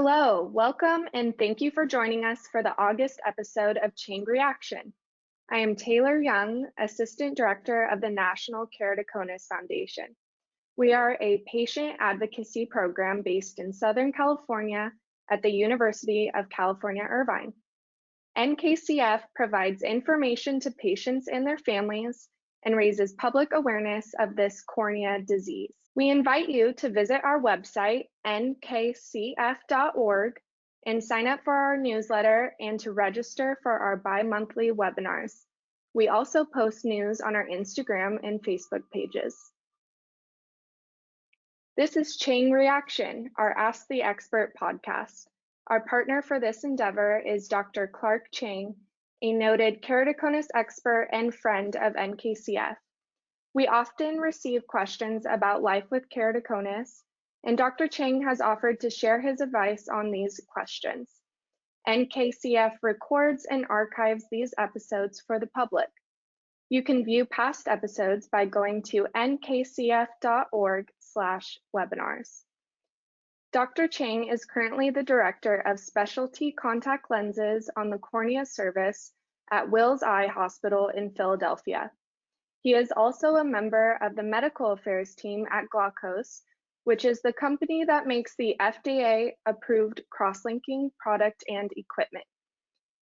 Hello, welcome, and thank you for joining us for the August episode of Chang Reaction. I am Taylor Young, Assistant Director of the National Keratoconus Foundation. We are a patient advocacy program based in Southern California at the University of California, Irvine. NKCF provides information to patients and their families and raises public awareness of this cornea disease. We invite you to visit our website, nkcf.org, and sign up for our newsletter and to register for our bi-monthly webinars. We also post news on our Instagram and Facebook pages. This is Chang Reaction, our Ask the Expert podcast. Our partner for this endeavor is Dr. Clark Chang, a noted keratoconus expert and friend of NKCF. We often receive questions about life with keratoconus, and Dr. Chang has offered to share his advice on these questions. NKCF records and archives these episodes for the public. You can view past episodes by going to nkcf.org/webinars. Dr. Chang is currently the Director of Specialty Contact Lenses on the Cornea Service at Wills Eye Hospital in Philadelphia. He is also a member of the medical affairs team at Glaukos, which is the company that makes the FDA-approved crosslinking product and equipment.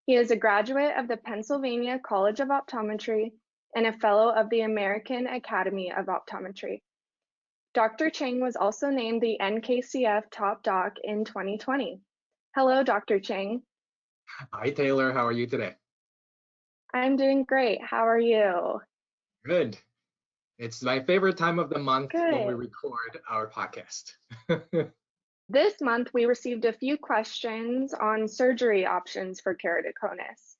He is a graduate of the Pennsylvania College of Optometry and a fellow of the American Academy of Optometry. Dr. Chang was also named the NKCF Top Doc in 2020. Hello, Dr. Chang. Hi, Taylor. How are you today? I'm doing great. How are you? Good. It's my favorite time of the month when we Good. record our podcast. This month, we received a few questions on surgery options for keratoconus.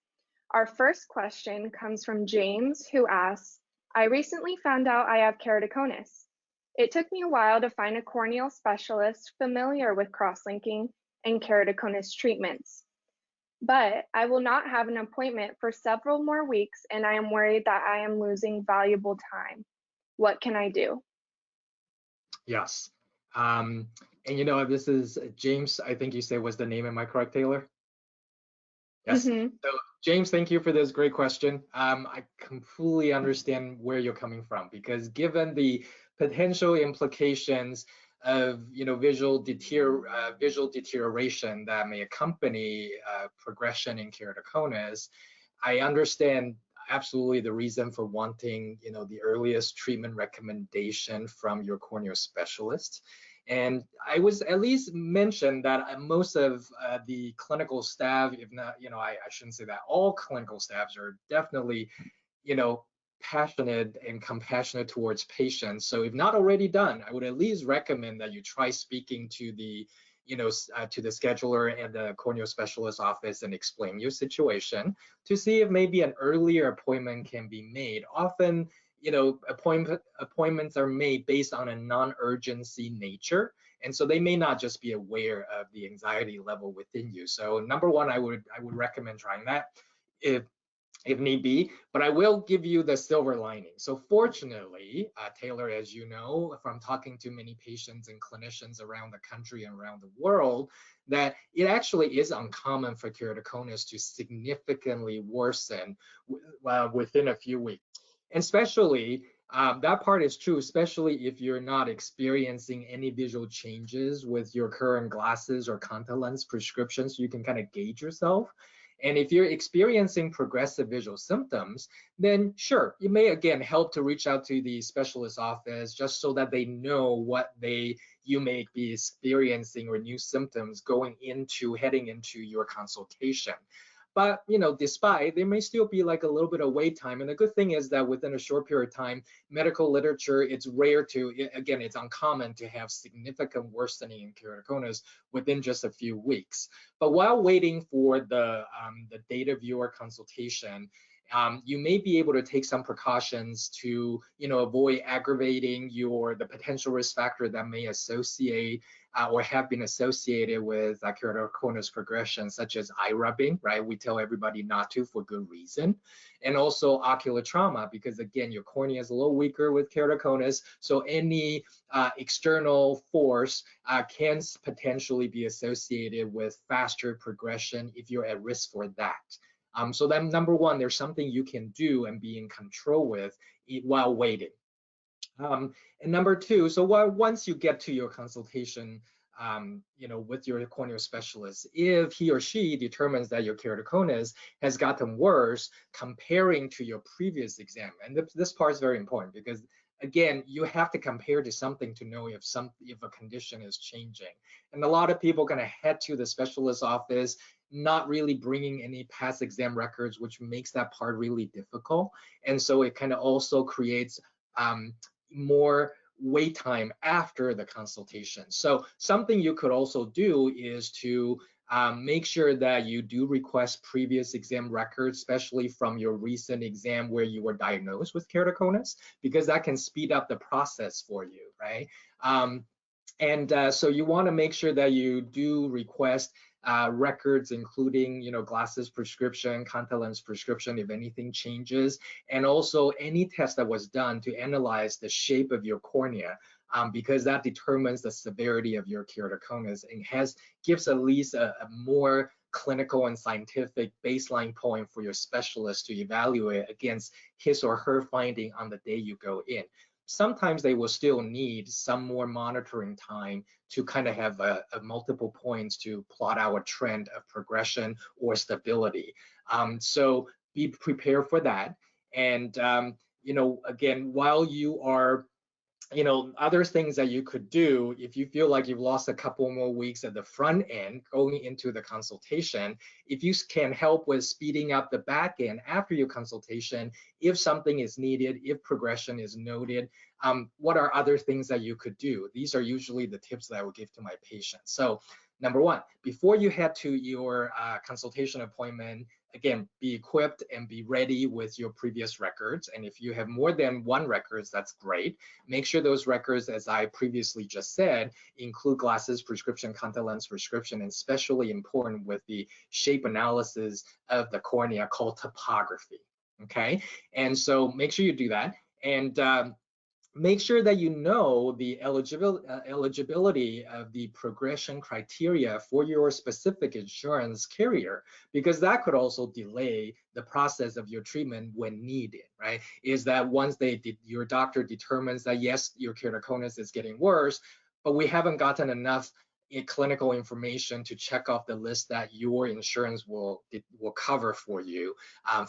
Our first question comes from James, who asks, I recently found out I have keratoconus. It took me a while to find a corneal specialist familiar with crosslinking and keratoconus treatments. But I will not have an appointment for several more weeks, and I am worried that I am losing valuable time. What can I do? Yes. And this is James, I think you said was the name. Am I correct, Taylor? Yes. So James, thank you for this great question. I completely understand where you're coming from, because given the potential implications of visual deterioration that may accompany progression in keratoconus, I understand absolutely the reason for wanting the earliest treatment recommendation from your corneal specialist. And I was at least mentioned that most of the clinical staff, if not, I shouldn't say that all clinical staffs are definitely, passionate and compassionate towards patients. So if not already done, I would at least recommend that you try speaking to the, to the scheduler and the corneal specialist office and explain your situation to see if maybe an earlier appointment can be made. Often, appointments are made based on a non-urgency nature, and so they may not just be aware of the anxiety level within you. So number one, I would recommend trying that if need be, but I will give you the silver lining. So fortunately, Taylor, as you know from talking to many patients and clinicians around the country and around the world, that it actually is uncommon for keratoconus to significantly worsen within a few weeks. And especially, that part is true, especially if you're not experiencing any visual changes with your current glasses or contact lens prescriptions, so you can kind of gauge yourself. And if you're experiencing progressive visual symptoms, then sure, it may again help to reach out to the specialist office just so that they know what you may be experiencing or new symptoms heading into your consultation. But despite, there may still be like a little bit of wait time. And the good thing is that within a short period of time, medical literature, it's uncommon to have significant worsening in keratoconus within just a few weeks. But while waiting for the date of your consultation, you may be able to take some precautions to, avoid aggravating the potential risk factor that may associate or have been associated with keratoconus progression, such as eye rubbing, right? We tell everybody not to for good reason. And also ocular trauma, because again, your cornea is a little weaker with keratoconus, so any external force can potentially be associated with faster progression if you're at risk for that. So then number one, there's something you can do and be in control with while waiting. And number two, so once you get to your consultation, with your corneal specialist, if he or she determines that your keratoconus has gotten worse comparing to your previous exam, and this part is very important because again, you have to compare to something to know if a condition is changing. And a lot of people are going to head to the specialist office, not really bringing any past exam records, which makes that part really difficult. And so it kind of also creates more wait time after the consultation. So something you could also do is to make sure that you do request previous exam records, especially from your recent exam where you were diagnosed with keratoconus, because that can speed up the process for you, right? So you want to make sure that you do request records, including glasses prescription, contact lens prescription if anything changes, and also any test that was done to analyze the shape of your cornea, because that determines the severity of your keratoconus and gives at least a more clinical and scientific baseline point for your specialist to evaluate against his or her finding on the day you go in. Sometimes they will still need some more monitoring time to kind of have a multiple points to plot out a trend of progression or stability. So be prepared for that. And, again, while you are other things that you could do if you feel like you've lost a couple more weeks at the front end going into the consultation, if you can help with speeding up the back end after your consultation, if something is needed, if progression is noted, what are other things that you could do? These are usually the tips that I would give to my patients. So number one, before you head to your consultation appointment, again, be equipped and be ready with your previous records. And if you have more than one records, that's great. Make sure those records, as I previously just said, include glasses, prescription, contact lens prescription, and especially important with the shape analysis of the cornea called topography, okay? And so make sure you do that. And make sure that you know the eligibility of the progression criteria for your specific insurance carrier, because that could also delay the process of your treatment when needed, right? Is that once your doctor determines that, yes, your keratoconus is getting worse, but we haven't gotten enough clinical information to check off the list that your insurance will cover for you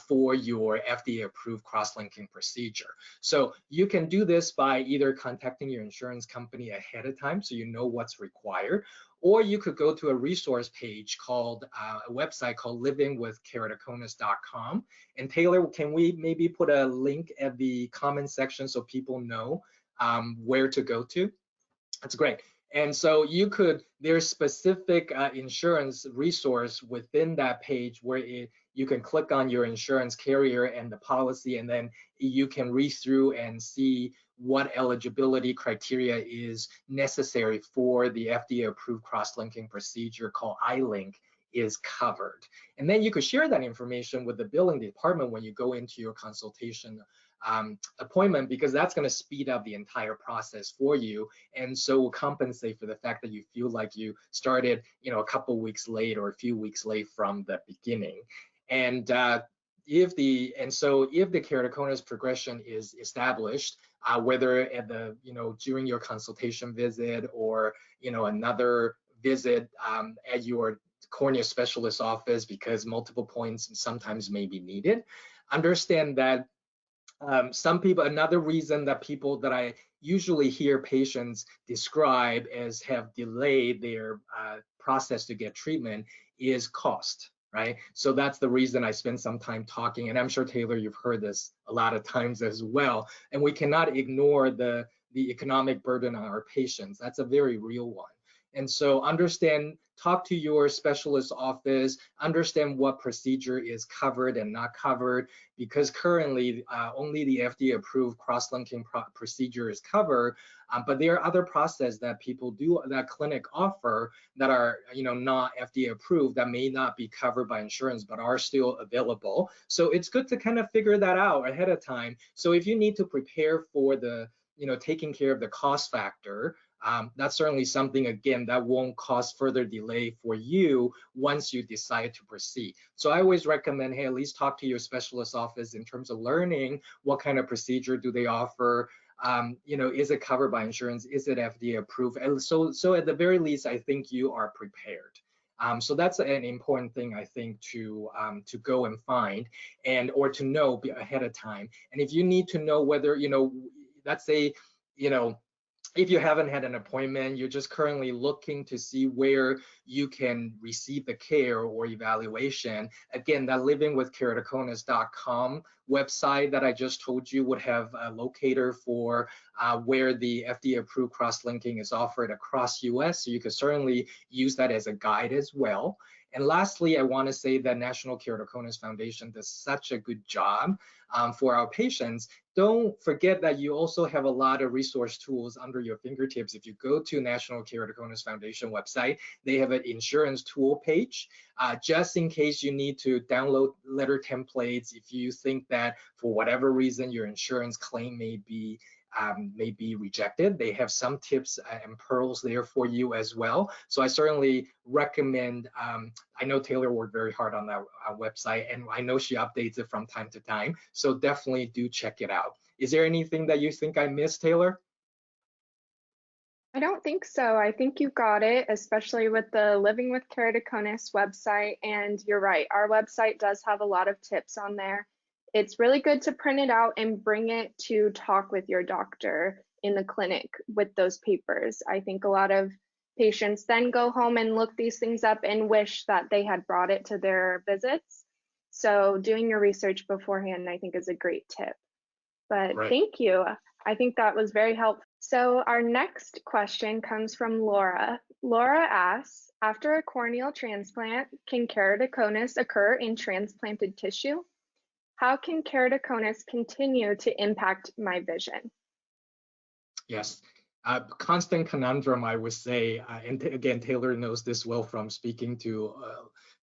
for your FDA-approved cross-linking procedure. So you can do this by either contacting your insurance company ahead of time so you know what's required, or you could go to a resource page called a website called livingwithkeratoconus.com. And Taylor, can we maybe put a link at the comment section so people know where to go to? That's great. And so there's specific insurance resource within that page where you can click on your insurance carrier and the policy, and then you can read through and see what eligibility criteria is necessary for the FDA-approved cross-linking procedure called iLink is covered. And then you could share that information with the billing department when you go into your consultation appointment, because that's going to speed up the entire process for you, and so will compensate for the fact that you feel like you started a couple weeks late or a few weeks late from the beginning. And if the keratoconus progression is established, whether at the during your consultation visit or another visit at your cornea specialist office, because multiple points sometimes may be needed, understand that some people, another reason that I usually hear patients describe as have delayed their process to get treatment is cost, right? So that's the reason I spend some time talking, and I'm sure Taylor, you've heard this a lot of times as well, and we cannot ignore the economic burden on our patients. That's a very real one. And so talk to your specialist office, understand what procedure is covered and not covered, because currently only the FDA approved cross-linking procedure is covered, but there are other processes that people do, that clinic offer, that are not FDA approved, that may not be covered by insurance but are still available. So it's good to kind of figure that out ahead of time. So if you need to prepare for the taking care of the cost factor, that's certainly something, again, that won't cause further delay for you once you decide to proceed. So I always recommend, hey, at least talk to your specialist office in terms of learning what kind of procedure do they offer. Is it covered by insurance? Is it FDA approved? And so at the very least, I think you are prepared. So that's an important thing, I think, to go and find or to know ahead of time. And if you need to know whether, let's say, if you haven't had an appointment, you're just currently looking to see where you can receive the care or evaluation, again, that livingwithkeratoconus.com website that I just told you would have a locator for where the FDA-approved cross-linking is offered across US, so you could certainly use that as a guide as well. And lastly, I want to say that National Keratoconus Foundation does such a good job for our patients. Don't forget that you also have a lot of resource tools under your fingertips. If you go to National Keratoconus Foundation website, they have an insurance tool page, just in case you need to download letter templates. If you think that for whatever reason your insurance claim may be rejected, they have some tips and pearls there for you as well. So I certainly recommend, I know Taylor worked very hard on that website, and I know she updates it from time to time, so definitely do check it out. Is there anything that you think I missed, Taylor? I don't think so. I think you got it, especially with the Living with Keratoconus website. And you're right, our website does have a lot of tips on there. It's really good to print it out and bring it to talk with your doctor in the clinic with those papers. I think a lot of patients then go home and look these things up and wish that they had brought it to their visits. So doing your research beforehand, I think, is a great tip. But Right. Thank you. I think that was very helpful. So our next question comes from Laura. Laura asks, after a corneal transplant, can keratoconus occur in transplanted tissue? How can keratoconus continue to impact my vision? Yes, constant conundrum, I would say, and again, Taylor knows this well from speaking to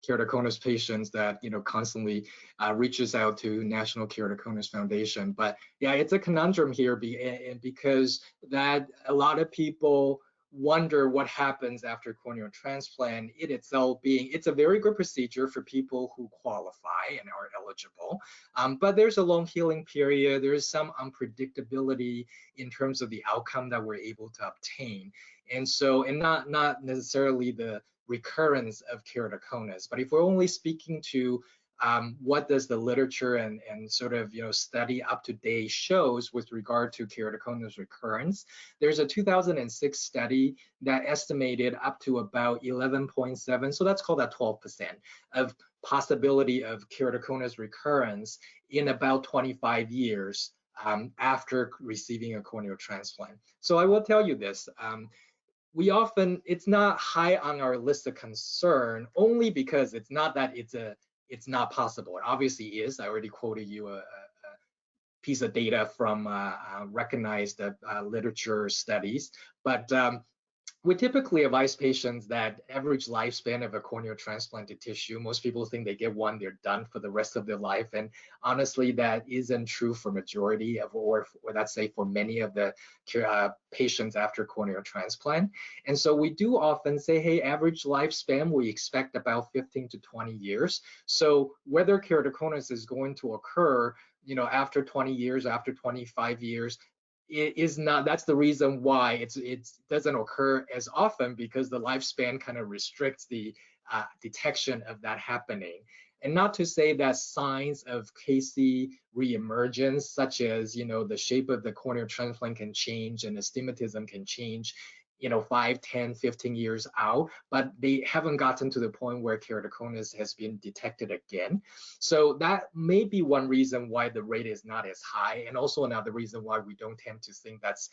keratoconus patients that constantly reaches out to National Keratoconus Foundation. But yeah, it's a conundrum here, because that a lot of people wonder what happens after corneal transplant. It itself it's a very good procedure for people who qualify and are eligible, but there's a long healing period. There is some unpredictability in terms of the outcome that we're able to obtain, and not necessarily the recurrence of keratoconus. But if we're only speaking to what does the literature and sort of study up to date shows with regard to keratoconus recurrence, there's a 2006 study that estimated up to about 11.7, so that's called that 12% of possibility of keratoconus recurrence in about 25 years after receiving a corneal transplant. So I will tell you this. It's not high on our list of concern, only because it's not that it's not possible. It obviously is. I already quoted you a piece of data from recognized literature studies, but we typically advise patients that average lifespan of a corneal transplanted tissue, most people think they get one, they're done for the rest of their life. And honestly, that isn't true for majority of, or let's say for many of the patients after corneal transplant. And so we do often say, hey, average lifespan, we expect about 15 to 20 years. So whether keratoconus is going to occur, after 20 years, after 25 years, it is not. That's the reason why it doesn't occur as often, because the lifespan kind of restricts the detection of that happening. And not to say that signs of KC reemergence, such as the shape of the corneal transplant can change and astigmatism can change 5, 10, 15 years out, but they haven't gotten to the point where keratoconus has been detected again. So that may be one reason why the rate is not as high, and also another reason why we don't tend to think that's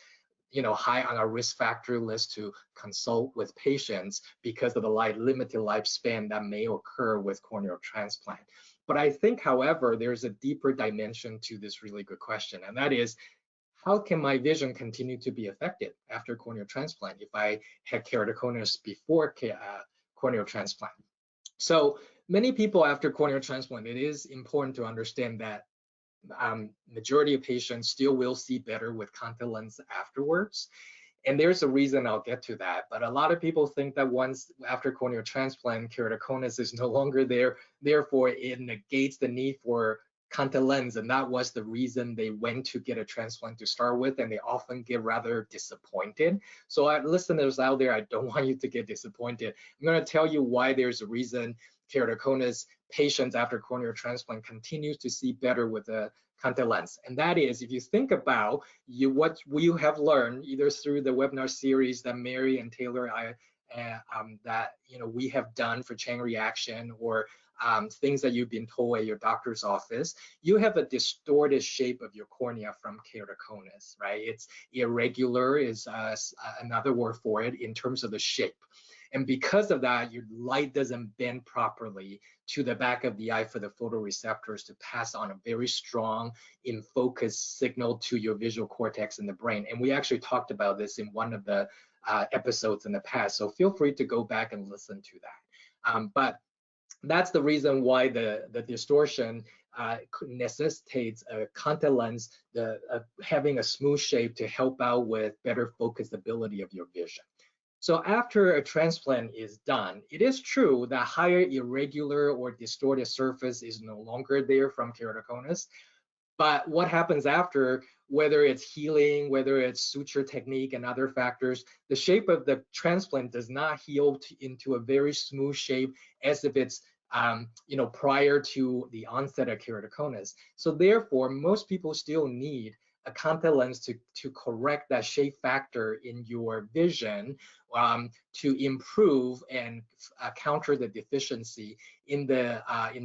high on our risk factor list to consult with patients because of the limited lifespan that may occur with corneal transplant. But I think, however, there's a deeper dimension to this really good question, and that is, how can my vision continue to be affected after corneal transplant if I had keratoconus before corneal transplant? So many people after corneal transplant, it is important to understand that majority of patients still will see better with contact lens afterwards. And there's a reason, I'll get to that. But a lot of people think that once after corneal transplant, keratoconus is no longer there. Therefore, it negates the need for contact lens. And that was the reason they went to get a transplant to start with. And they often get rather disappointed. So listeners out there, I don't want you to get disappointed. I'm going to tell you why there's a reason keratoconus patients after corneal transplant continues to see better with a contact lens. And that is, if you think about what you have learned either through the webinar series that Mary and Taylor we have done for Chang reaction, or things that you've been told at your doctor's office, you have a distorted shape of your cornea from keratoconus, right? It's irregular is another word for it in terms of the shape. And because of that, your light doesn't bend properly to the back of the eye for the photoreceptors to pass on a very strong in focus signal to your visual cortex in the brain. And we actually talked about this in one of the episodes in the past. So feel free to go back and listen to that. But that's the reason why the distortion necessitates a contact lens, having a smooth shape to help out with better focusability of your vision. So after a transplant is done, it is true that higher irregular or distorted surface is no longer there from keratoconus. But what happens after, whether it's healing, whether it's suture technique and other factors, the shape of the transplant does not heal into a very smooth shape as if it's prior to the onset of keratoconus. So therefore, most people still need a contact lens to correct that shape factor in your vision, to improve and counter the deficiency in the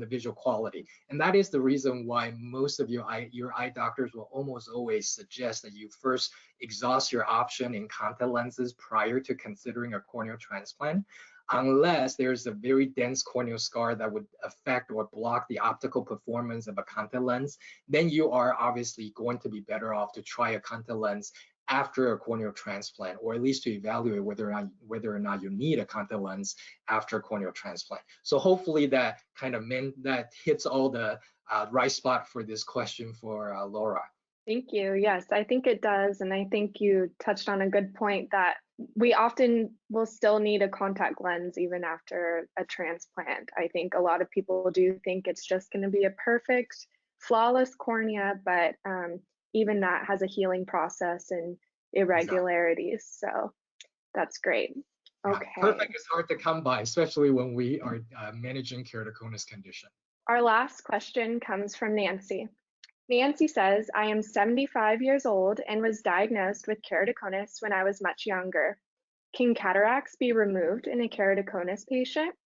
visual quality. And that is the reason why most of your eye doctors will almost always suggest that you first exhaust your option in contact lenses prior to considering a corneal transplant, unless there's a very dense corneal scar that would affect or block the optical performance of a contact lens. Then you are obviously going to be better off to try a contact lens after a corneal transplant, or at least to evaluate whether or not you need a contact lens after a corneal transplant. So hopefully that kind of that hits all the right spot for this question for Laura. Thank you. Yes, I think it does. And I think you touched on a good point that we often will still need a contact lens even after a transplant. I think a lot of people do think it's just going to be a perfect, flawless cornea, but even that has a healing process and irregularities. So that's great. Okay. Yeah, perfect is hard to come by, especially when we are managing keratoconus condition. Our last question comes from Nancy. Nancy says, I am 75 years old and was diagnosed with keratoconus when I was much younger. Can cataracts be removed in a keratoconus patient?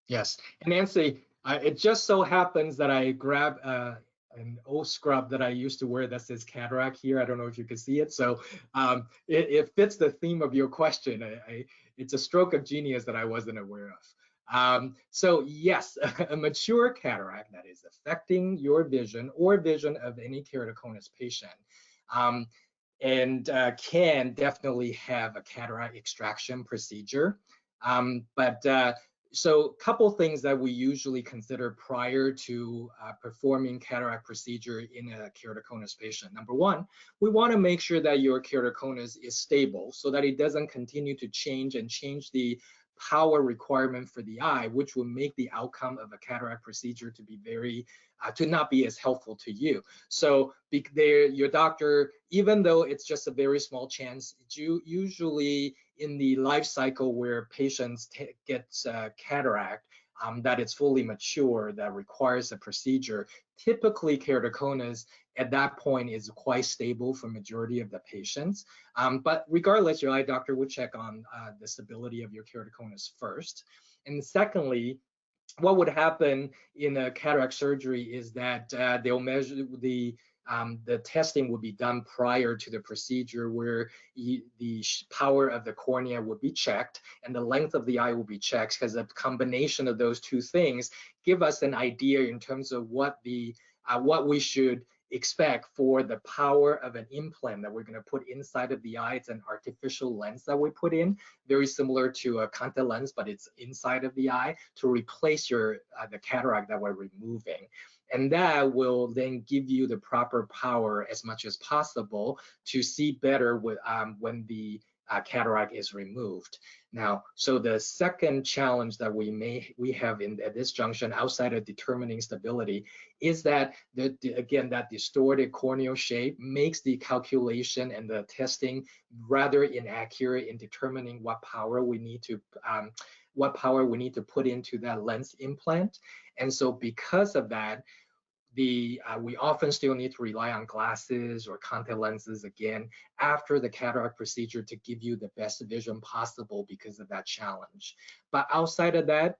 Yes, and Nancy, it just so happens that I grabbed an old scrub that I used to wear that says cataract here. I don't know if you can see it. So it fits the theme of your question. It's a stroke of genius that I wasn't aware of. So yes, a mature cataract that is affecting your vision or vision of any keratoconus patient can definitely have a cataract extraction procedure. So a couple things that we usually consider prior to performing cataract procedure in a keratoconus patient. Number one, we want to make sure that your keratoconus is stable so that it doesn't continue to change the power requirement for the eye, which will make the outcome of a cataract procedure to be to not be as helpful to you. So your doctor, even though it's just a very small chance, usually in the life cycle where patients get cataract, that it's fully mature, that requires a procedure, typically keratoconus at that point is quite stable for majority of the patients. But regardless, your eye doctor will check on the stability of your keratoconus first. And secondly, what would happen in a cataract surgery is that they'll measure the testing would be done prior to the procedure, where the power of the cornea would be checked and the length of the eye will be checked, because a combination of those two things give us an idea in terms of what we should expect for the power of an implant that we're going to put inside of the eye. It's an artificial lens that we put in, very similar to a contact lens, but it's inside of the eye to replace the cataract that we're removing. And that will then give you the proper power as much as possible to see better when the cataract is removed. Now, so the second challenge that we have at this junction, outside of determining stability, is that again, that distorted corneal shape makes the calculation and the testing rather inaccurate in determining what power we need to put into that lens implant. And so because of that, we often still need to rely on glasses or contact lenses again after the cataract procedure to give you the best vision possible because of that challenge. But outside of that,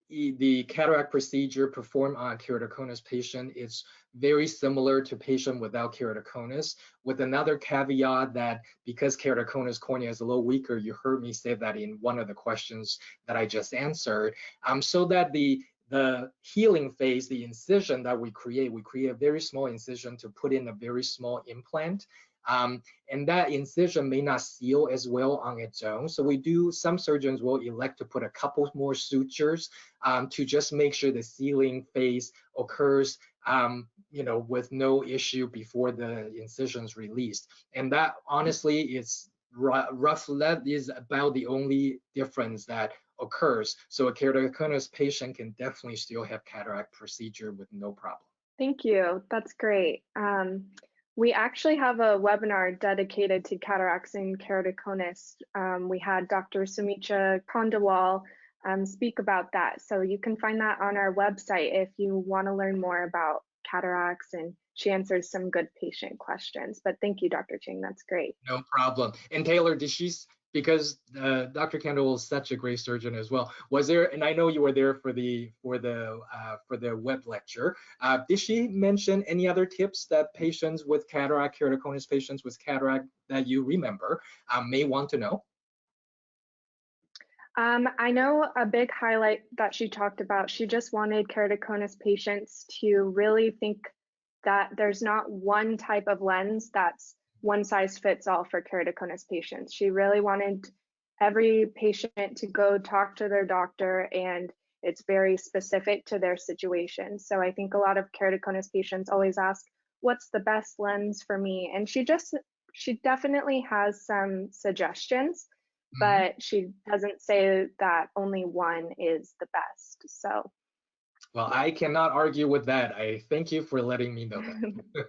the cataract procedure performed on a keratoconus patient is very similar to patient without keratoconus, with another caveat that because keratoconus cornea is a little weaker, you heard me say that in one of the questions that I just answered, so that the healing phase, the incision that we create a very small incision to put in a very small implant. And that incision may not seal as well on its own. So some surgeons will elect to put a couple more sutures to just make sure the sealing phase occurs with no issue before the incision is released. And that honestly is roughly, that is about the only difference that occurs. So a keratoconus patient can definitely still have cataract procedure with no problem. Thank you. That's great. We actually have a webinar dedicated to cataracts and keratoconus. We had Dr. Sumicha Kondawal speak about that. So you can find that on our website if you want to learn more about cataracts, and she answers some good patient questions. But thank you, Dr. Chang. That's great. No problem. And Taylor, because Dr. Kendall is such a great surgeon as well, was there, and I know you were there for the web lecture, did she mention any other tips that patients with cataract, keratoconus patients with cataract that you remember may want to know? I know a big highlight that she talked about, she just wanted keratoconus patients to really think that there's not one type of lens that's one size fits all for keratoconus patients. She really wanted every patient to go talk to their doctor, and it's very specific to their situation. So I think a lot of keratoconus patients always ask, what's the best lens for me? And she definitely has some suggestions, but she doesn't say that only one is the best. So. Well, I cannot argue with that. I thank you for letting me know that.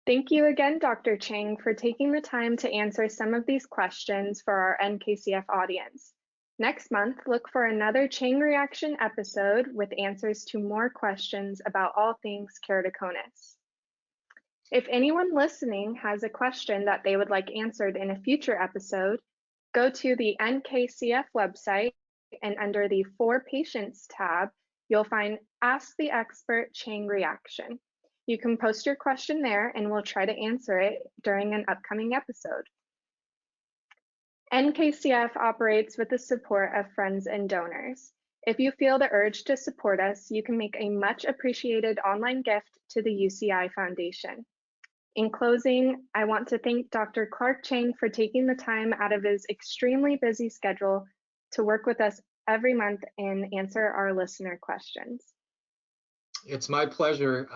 Thank you again, Dr. Chang, for taking the time to answer some of these questions for our NKCF audience. Next month, look for another Chang Reaction episode with answers to more questions about all things keratoconus. If anyone listening has a question that they would like answered in a future episode, go to the NKCF website, and under the For Patients tab, you'll find Ask the Expert Chang Reaction. You can post your question there and we'll try to answer it during an upcoming episode. NKCF operates with the support of friends and donors. If you feel the urge to support us, you can make a much appreciated online gift to the UCI Foundation. In closing, I want to thank Dr. Clark Chang for taking the time out of his extremely busy schedule to work with us every month and answer our listener questions. It's my pleasure,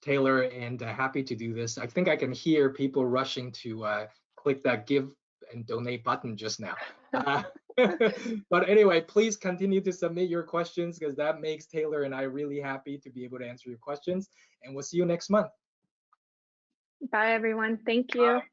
Taylor, and happy to do this. I think I can hear people rushing to click that give and donate button just now. But anyway, please continue to submit your questions, because that makes Taylor and I really happy to be able to answer your questions. And we'll see you next month. Bye, everyone. Thank you. Bye.